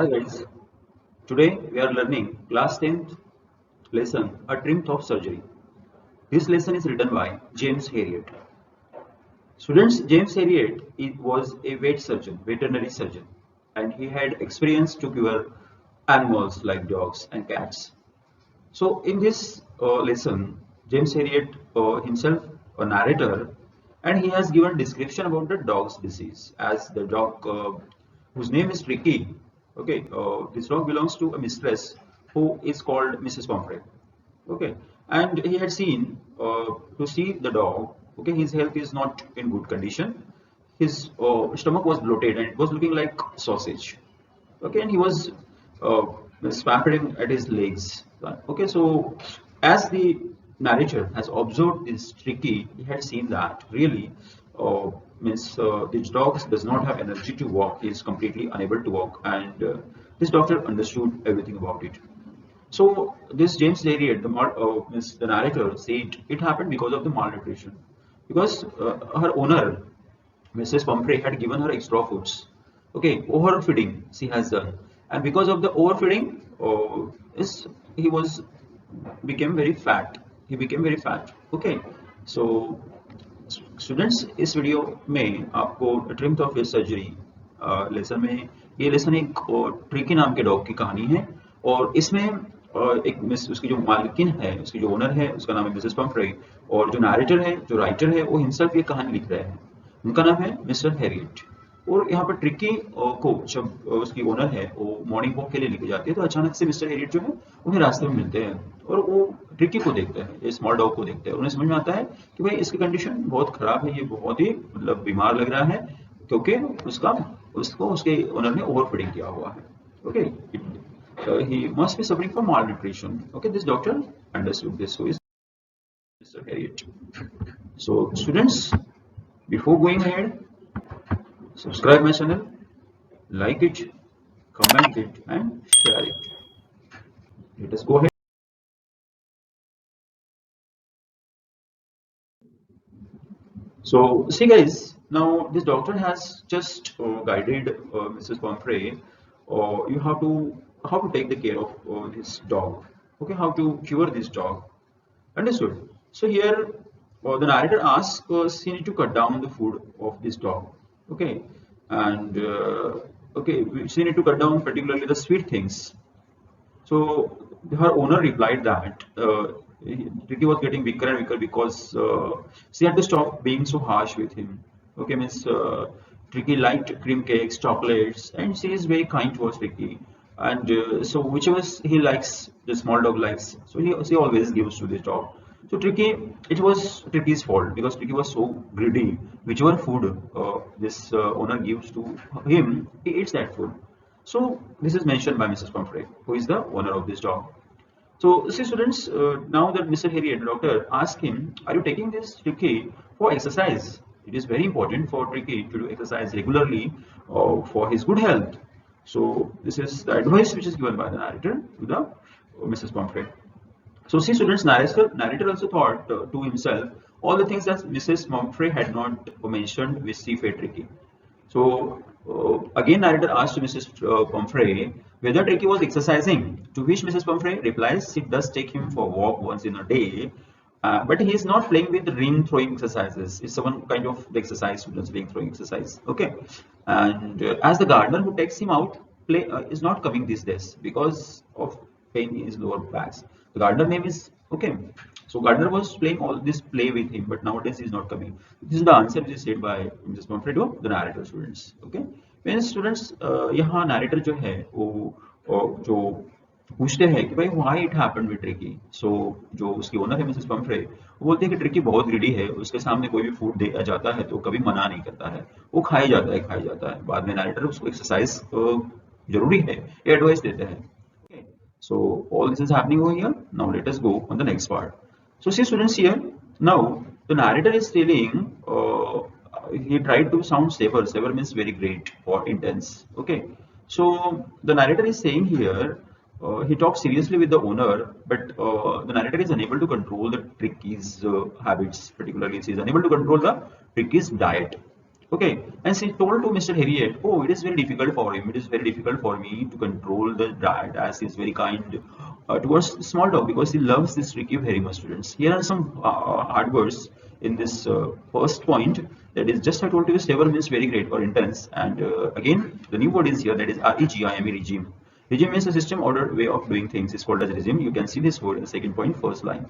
Hi guys, today we are learning class 10th lesson A Triumph of Surgery. This lesson is written by James Herriot. Students, James Herriot was a veterinary surgeon, and he had experience to cure animals like dogs and cats. So in this lesson, James Herriot himself a narrator, and he has given description about the dog's disease as the dog whose name is Ricky. Okay, this dog belongs to a mistress who is called Mrs. Pomfrey. Okay, and he had seen to see the dog. Okay, his health is not in good condition. His stomach was bloated and it was looking like sausage. Okay, and he was uh, swamping at his legs. Okay, so as the narrator has observed this tricky, he had seen that really means this dog does not have energy to walk. He is completely unable to walk, and this doctor understood everything about it. So this James Herriot, the narrator, said it happened because of the malnutrition, because her owner, Mrs. Pomfrey, had given her extra foods. Okay, overfeeding she has done, and because of the overfeeding, is he was became very fat. He became very fat. Okay, so students इस video में आपको ट्रिम्थ of his surgery lesson में ये lesson एक tricky नाम के dog की कहानी है और इसमें एक मिस उसकी जो मालकिन है उसकी जो ओनर है उसका नाम है मिसेस पम्फ्रे और जो नरेटर है जो राइटर है वो हिमसेल्फ ये कहानी लिख रहे हैं उनका नाम है मिस्टर हैरियट और यहाँ पर ट्रिकी को जब उसकी ओनर है वो मॉर्निंग वॉक के लिए लेके जाती है तो अचानक से मिस्टर हैरियट जो है उन्हें रास्ते में मिलते हैं और वो ट्रिकी को देखते हैं ये स्मॉल डॉग को देखते हैं उन्हें समझ में आता है कि भाई इसकी कंडीशन बहुत खराब है ये बहुत ही मतलब बीमार लग रहा है क्योंकि उसको उसके ओनर ने ओवर फीडिंग किया हुआ है okay he must be suffering from malnutrition. Okay, this doctor understood this. So is Mr. Herriot. So students, before going ahead, subscribe my channel, like it, comment it, and share it. Let us go ahead. So see guys, now this doctor has just guided Mrs. Pomfrey. You have to how to take the care of this dog. Okay, how to cure this dog. Understood. So here the narrator asks she need to cut down the food of this dog. Okay, and okay, she need to cut down particularly the sweet things. So her owner replied that Ricky was getting weaker and weaker because she had to stop being so harsh with him. Okay, means Ricky liked cream cakes, chocolates, and she is very kind towards Ricky. And so whichever he likes, the small dog likes, so she always gives to this dog. So it was Tricky's fault because Tricky was so greedy. Whichever food this owner gives to him, he eats that food. So this is mentioned by Mrs. Pomfrey, who is the owner of this dog. So see students, now that Mr. Herriot, the doctor, asked him, are you taking this Tricky for exercise? It is very important for Tricky to do exercise regularly for his good health. So this is the advice which is given by the narrator to the Mrs. Pomfrey. So see students, narrator also thought to himself all the things that Mrs. Pomfrey had not mentioned which she felt Tricky. So again narrator asked Mrs. Pomfrey whether Tricky was exercising, to which Mrs. Pomfrey replies she does take him for a walk once in a day, but he is not playing with ring throwing exercises. It's one kind of the exercise, students, ring throwing exercise. Okay, and as the gardener who takes him out play is not coming these days because of pain in his lower backs. The gardener name is okay. So Gardner was playing all this play with him, but nowadays he is not coming. This is the answer which is said by Mrs. Pomfrey to the narrator students. Okay, when students यहाँ narrator जो है वो जो पूछते हैं कि भाई why it happened with Tricky. So जो उसकी ओनर है मिसेस पंफ्रे वो बोलते हैं कि ट्रिकी बहुत ग्रीडी है उसके सामने कोई भी फूड दिया जाता है तो कभी मना नहीं करता है वो खाई जाता है बाद में narrator उसको एक्सरसाइज जरूरी है एडवाइस देते हैं. So all this is happening over here. Now let us go on the next part. So see students here. Now the narrator is telling. He tried to sound saver. Saver means very great or intense. Okay. So the narrator is saying here. He talks seriously with the owner, but the narrator is unable to control the Tricky's habits. Particularly, he is unable to control the Tricky's diet. Okay, and she told to Mr. Herriot, oh, it is very difficult for him. It is very difficult for me to control the dad, as he is very kind towards the small dog, because he loves this Ricky very much, students. Here are some hard words in this first point. That is, just I told you, stable means very great or intense. And again, the new word is here, that is regime, regime. Regime means a system, ordered way of doing things. It's called as regime. You can see this word in the second point, first line.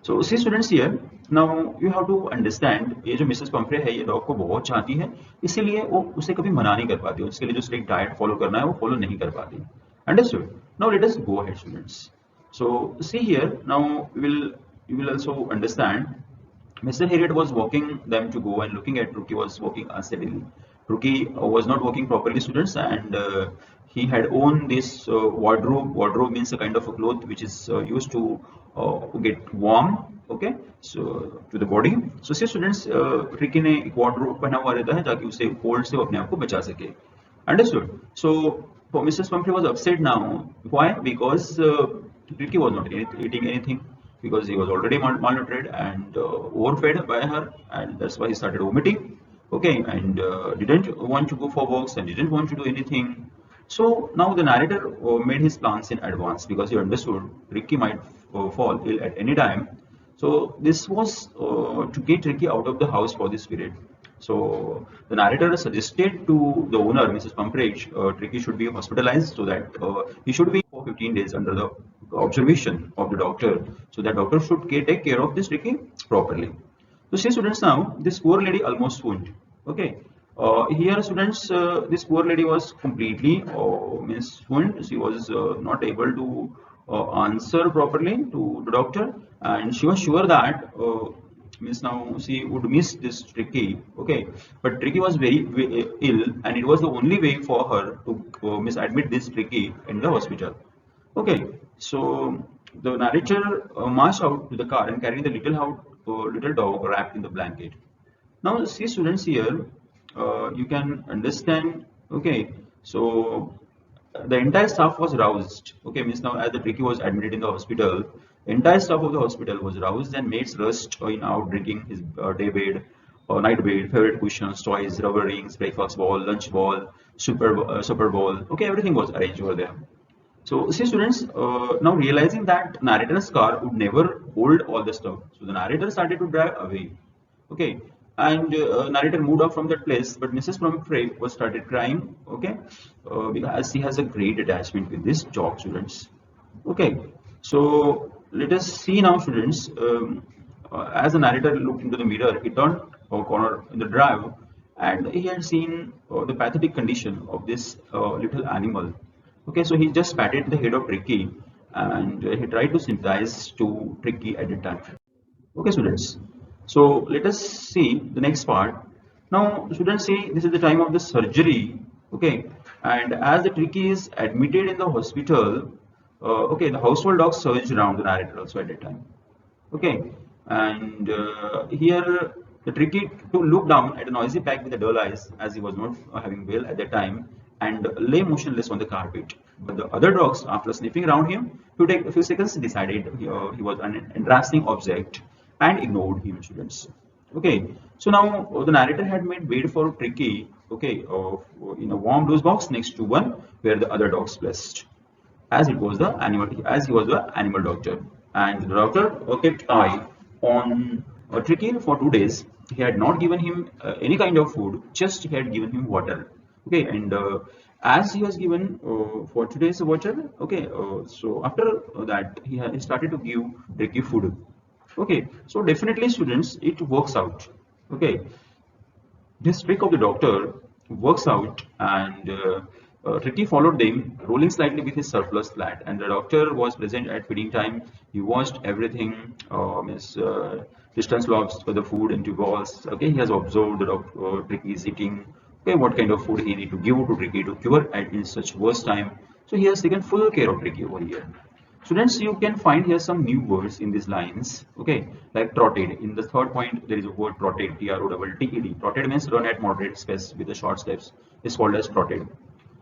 So see students here, now you have to understand, ये जो Mrs Pomfrey है ये dog को बहुत चाहती है, इसीलिए वो उसे कभी मना नहीं कर पाती, उसके लिए जो स्ट्रिक्ट डाइट फॉलो करना है वो फॉलो नहीं कर पाती. Understood? Now let us go ahead, students. So see here, now you will also understand. Mr. Herriot was walking them to go, and looking at Rookie was walking unsteadily. Rookie was not walking properly, students, and he had owned this wardrobe. Wardrobe means a kind of a cloth which is used to get warm, okay, so to the body. So see students, Ricky ने एक wardrobe पहना हुआ रहता है ताकि उसे cold से अपने आप को बचा सके. Understood? So for Mrs. Pumphrey was upset now. Why? Because Ricky was not eating anything, because he was already malnourished and overfed by her, and that's why he started vomiting. Okay, and didn't want to go for walks and didn't want to do anything. So now the narrator made his plans in advance, because he understood Ricky might fall ill at any time. So this was to get Ricky out of the house for this period. So the narrator suggested to the owner, Mrs. Pumphrey, Ricky should be hospitalized, so that he should be for 15 days under the observation of the doctor. So that doctor should take care of this Ricky properly. So see students, now this poor lady almost swooned. Okay, here students, this poor lady was completely swooned. She was not able to answer properly to the doctor, and she was sure that means now she would miss this Ricky. Okay, but Ricky was very ill, and it was the only way for her to admit this Ricky in the hospital. Okay, so the narrator marched out to the car and carried the little dog wrapped in the blanket. Now see students, here you can understand. Okay, so the entire staff was roused. Okay, means now as the Ricky was admitted in the hospital, the entire staff of the hospital was roused, and maids rushed in out, drinking his day bed, night bed, favorite cushions, toys, rubber rings, breakfast ball, lunch ball, supper ball. Okay, everything was arranged over there. So see students, now realizing that narrator's car would never hold all the stuff, so the narrator started to drive away. Okay, and narrator moved off from that place, but Mrs. Pumphrey was started crying. Okay, because she has a great attachment with this dog, students. Okay, so let us see now, students. As the narrator looked into the mirror, he turned a corner in the drive, and he had seen the pathetic condition of this little animal. Okay, so he just patted the head of Ricky, and he tried to sympathize to Ricky at the time. Okay, students. So let us see the next part. Now, students, see, this is the time of the surgery. Okay, and as the Ricky is admitted in the hospital, okay, the household dogs surged around the narrator also at that time. Okay, and here the Ricky to look down at a noisy pack with the dull eyes, as he was not having well at that time, and lay motionless on the carpet. But the other dogs, after sniffing around him to take a few seconds, decided he was an interesting object and ignored him, students. Okay, so now the narrator had made bed for Ricky, okay, in a warm dose box next to one where the other dogs placed, as he was the animal doctor, and the doctor kept eye on Ricky for 2 days. He had not given him any kind of food, just he had given him water. Okay, and as he was given for 2 days water, okay, so after that he started to give Ricky food. Okay, so definitely students, it works out. Okay, this trick of the doctor works out, and Ricky followed them, rolling slightly with his surplus flat, and the doctor was present at feeding time. He watched everything, his distance logs for the food into balls. Okay, he has observed the Ricky is eating. Okay, what kind of food he need to give to Ricky to cure at in such worst time. So he has taken full care of Ricky over here. Students, you can find here some new words in these lines. Okay, like trotted. In the third point, there is a word trotted. Trotted. Trotted means run at moderate pace with the short steps. It's called as trotted.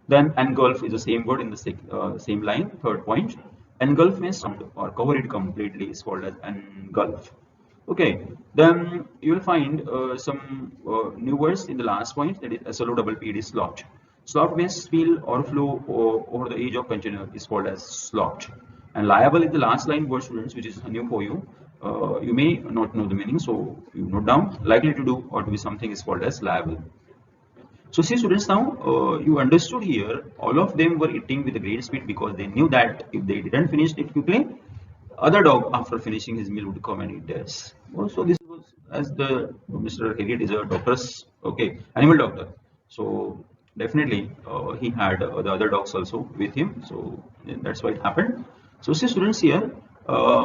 Then engulf is the same word in the same line. Third point, engulf means or cover it completely. Is called as engulf. Okay, then you will find some new words in the last point, that is SLO double P, it is slopped. Slopped means spill or flow over the edge of container is called as slopped. And liable is the last line word, students, which is new for you. You may not know the meaning, so you note down. Likely to do or to be something is called as liable. So see students, now you understood here, all of them were eating with a great speed because they knew that if they didn't finish it quickly, other dog after finishing his meal would come and eat theirs. So this was, as the Mr. Herriot is a doctor's, okay, animal doctor. So definitely he had the other dogs also with him. So that's why it happened. So see students here,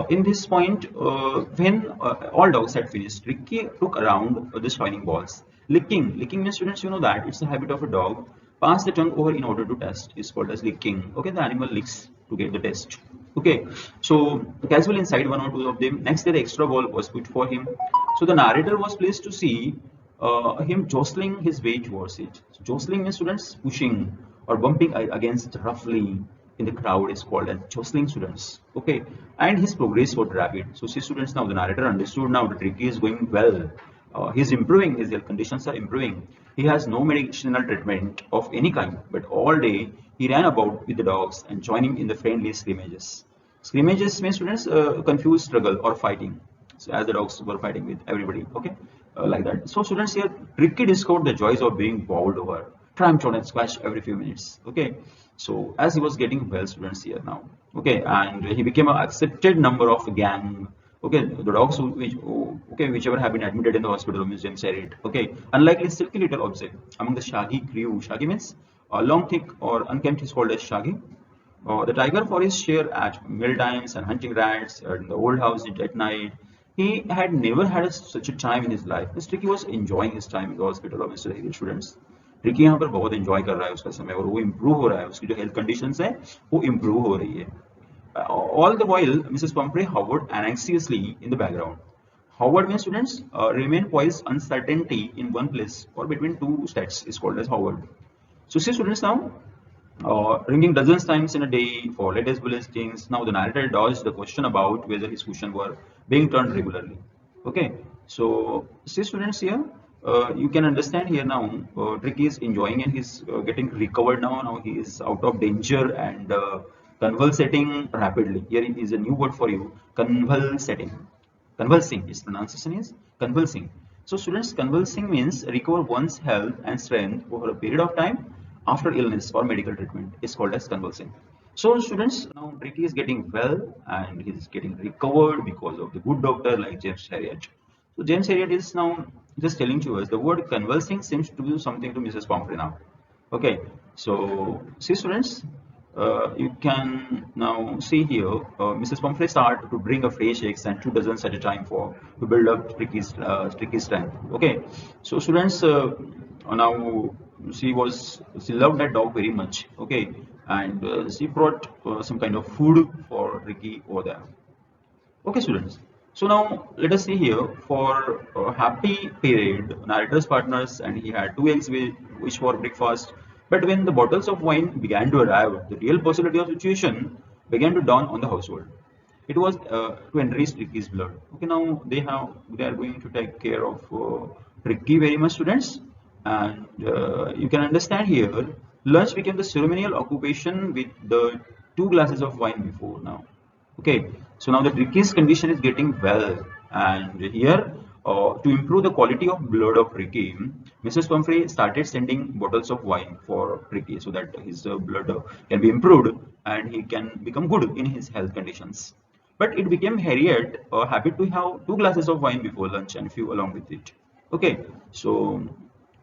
in this point, when all dogs had finished, Ricky took around the shining balls. Licking means, students, you know that it's a habit of a dog. Pass the tongue over in order to test. It's called as licking. Okay, the animal licks to get the test. Okay, so casual inside one or two of them. Next day, the extra ball was put for him. So the narrator was pleased to see him jostling his way towards it. So jostling means, students, pushing or bumping against roughly in the crowd is called as jostling, students. Okay, and his progress was rapid. So see students, now the narrator understood now the trick is going well. He's improving, his health conditions are improving. He has no medicinal treatment of any kind, but all day he ran about with the dogs and joining in the friendly scrimmages. Scrimmages means, students, confused struggle or fighting. So as the dogs were fighting with everybody, okay, like that. So students here, Ricky discovered the joys of being bowled over, tramped on and squashed every few minutes. Okay, so as he was getting well, students here now, okay, and he became an accepted number of gang. Okay, the dogs okay, whichever have been admitted in the hospital or museum said it. Okay, unlikely silky little object among the shaggy crew. Shaggy means long, thick, or unkempt is called as shaggy. The tiger for his share at meal times and hunting rats in the old house at night. He had never had such a time in his life. Mr. Ricky was enjoying his time in the hospital of Mr. Herriot, students. Ricky यहाँ पर बहुत enjoy कर रहा है उसका समय और वो इम्प्रूव हो रहा है उसकी जो हेल्थ कंडीशंस है वो इम्प्रूव हो रही है all the while Mrs. Pumphrey hovered anxiously in the background. Hovered means, students, remain poised uncertainty in one place or between two stats is called as hovered. So see students, now ringing dozens times in a day for latest bulletins. Now the narrator dodged the question about whether his cushion were being turned regularly. Okay, so see students here, you can understand here now. Ricky is enjoying and he's getting recovered now. Now he is out of danger and convulsating rapidly. Here is a new word for you: convulsating. Convulsing. Its pronunciation is convulsing. So students, convulsing means recover one's health and strength over a period of time after illness or medical treatment is called as convulsing. So students, now Ricky is getting well and he is getting recovered because of the good doctor like James Herriot. So James Herriot is now just telling to us the word convulsing seems to do something to Mrs. Pomfrey now. Okay, so see students, you can now see here Mrs. Pomfrey start to bring a fresh eggs and 2 dozens at a time for to build up Ricky's strength. Okay, so students, now she loved that dog very much. Okay, and she brought some kind of food for Ricky over there. Okay, students. So now let us see here for a happy period, narrator's partners, and he had 2 eggs which for breakfast. But when the bottles of wine began to arrive, the real possibility of situation began to dawn on the household. It was to enrich Ricky's blood. Okay, now they are going to take care of Ricky very much, students, and you can understand here. Lunch became the ceremonial occupation with the 2 glasses of wine before now. Okay, so now the Ricky's condition is getting well, and here to improve the quality of blood of Ricky, Mrs. Pumphrey started sending bottles of wine for Ricky so that his blood can be improved and he can become good in his health conditions. But it became Harriet a habit to have 2 glasses of wine before lunch and few along with it. Okay, so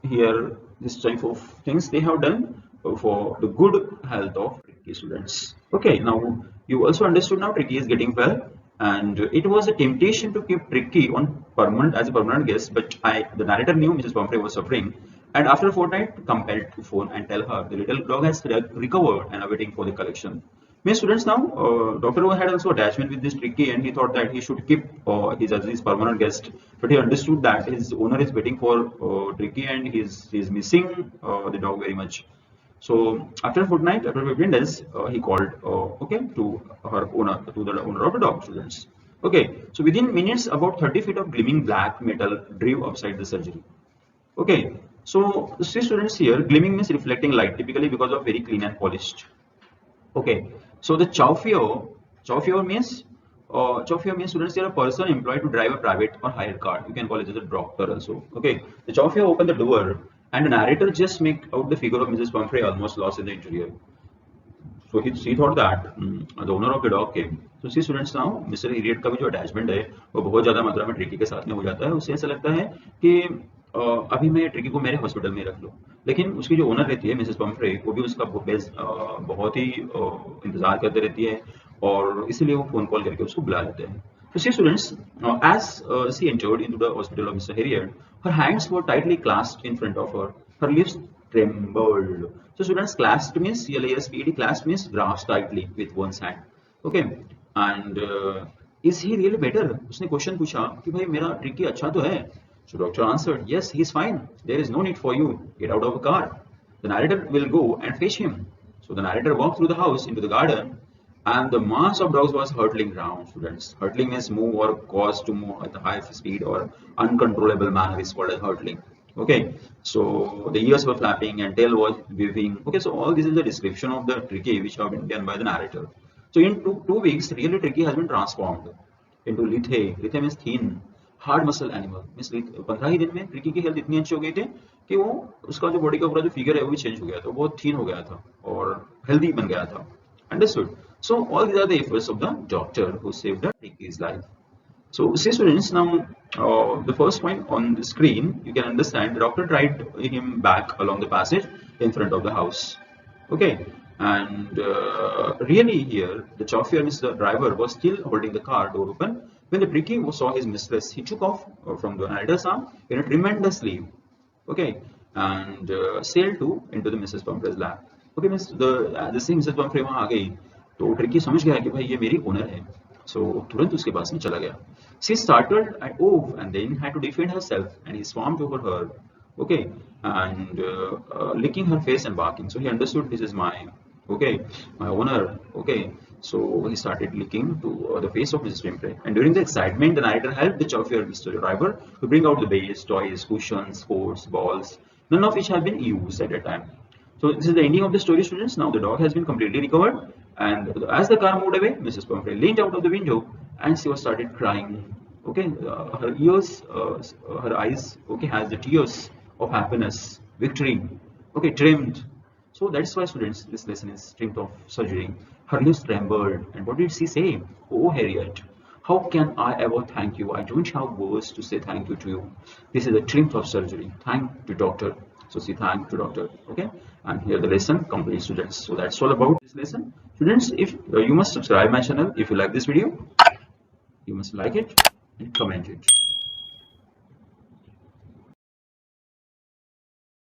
here this type of things they have done for the good health of Ricky students. Okay, now you also understood now Ricky is getting well, and it was a temptation to keep Ricky on permanent as a permanent guest, but the narrator knew Mrs. Pumphrey was suffering, and after a fortnight compelled to phone and tell her the little dog has recovered and awaiting for the collection. Many students now, Dr. had also attachment with this Ricky and he thought that he should keep his as his permanent guest, but he understood that his owner is waiting for Ricky and he's missing the dog very much. So after a fortnight, after 15 days, he called okay to the owner of the dog, students. Okay, so within minutes, about 30 feet of gleaming black metal drove outside the surgery. Okay, so see students here, gleaming means reflecting light, typically because of very clean and polished. Okay, so the chauffeur means students they are a person employed to drive a private or hired car. You can call it as a doctor also. Okay, the chauffeur opened the door and the narrator just make out the figure of Mrs. Pumphrey almost lost in the interior. So he thought that the owner of the dog came. So see students now mister Herriot का भी जो attachment है वो बहुत ज़्यादा मात्रा में tricky के साथ में हो जाता है उससे ऐसा लगता है कि अभी मैं ट्रिकी को मेरे हॉस्पिटल में रख लूँ लेकिन उसकी जो ओनर रहती है मिसेस पम्फ्रे वो भी उसका बहुत ही इंतजार करते रहती है और इसीलिए वो फोन कॉल करके उसको बुला लेते हैं. So see students, as she entered into the hospital of Mr. Herriot, her hands were tightly clasped in front of her. Her lips trembled. So students, clasped means CLASPED, clasped means grasped tightly with one's hand. Okay, and is he really better? उसने question पूछा कि भाई मेरा tricky अच्छा तो है. So doctor answered, yes, he is fine. There is no need for you. Get out of the car. The narrator will go and fetch him. So the narrator walked through the house into the garden. And the mass of dogs was hurtling around, students. Hurtling means move or cause to move at a high speed or uncontrollable manner is called as hurtling. Okay, so the ears were flapping and tail was waving. Okay, so all this is the description of the tricky which have been done by the narrator. So in two weeks, really tricky has been transformed into lithe. Lithe means thin, hard muscle animal. Means 15 ही दिन में tricky की health इतनी अच्छी हो गई थी कि वो उसका जो बॉडी का पूरा जो फिगर है वो भी चेंज हो गया था, बहुत थीन हो गया था और हेल्दी बन गया था. Understood? So all these are the efforts of the doctor who saved the Tricky's life. So see students, now the first point on the screen, you can understand the doctor tried him back along the passage in front of the house. Okay, and really here the chauffeur, the driver, was still holding the car door open when the Tricky saw his mistress. He took off from the narrator's arm in a tremendous leap. Okay, and sailed into the Mrs. Pumphrey's lap. Okay miss जैसे Mrs Pomfrey वहाँ आ गई तो tricky समझ गया कि भाई ये मेरी ओनर है. सो तुरंत उसके पास में चला गया. She started at oh and then had to defend herself and he swarmed over her. Okay and licking her face and barking. So he understood this is my owner. Okay, so he started licking to the face of Mrs. Pumphrey. And during the excitement, the narrator helped the chauffeur, Mr. Driver, to bring out the base, toys, cushions, sports, balls, none of which had been used at that time. So this is the ending of the story, students. Now the dog has been completely recovered, and as the car moved away, Mrs. Pumphrey leaned out of the window and she was started crying. Okay, her eyes, okay, has the tears of happiness, victory. Okay, trimmed. So that's why, students, this lesson is strength of surgery. Her lips trembled, and what did she say? Oh, Herriot, how can I ever thank you? I don't have words to say thank you to you. This is the triumph of surgery. Thank to doctor. So say thank to doctor. Okay, and here the lesson complete, students. So that's all about this lesson, students. If you must subscribe my channel if you like this video, you must like it and comment it.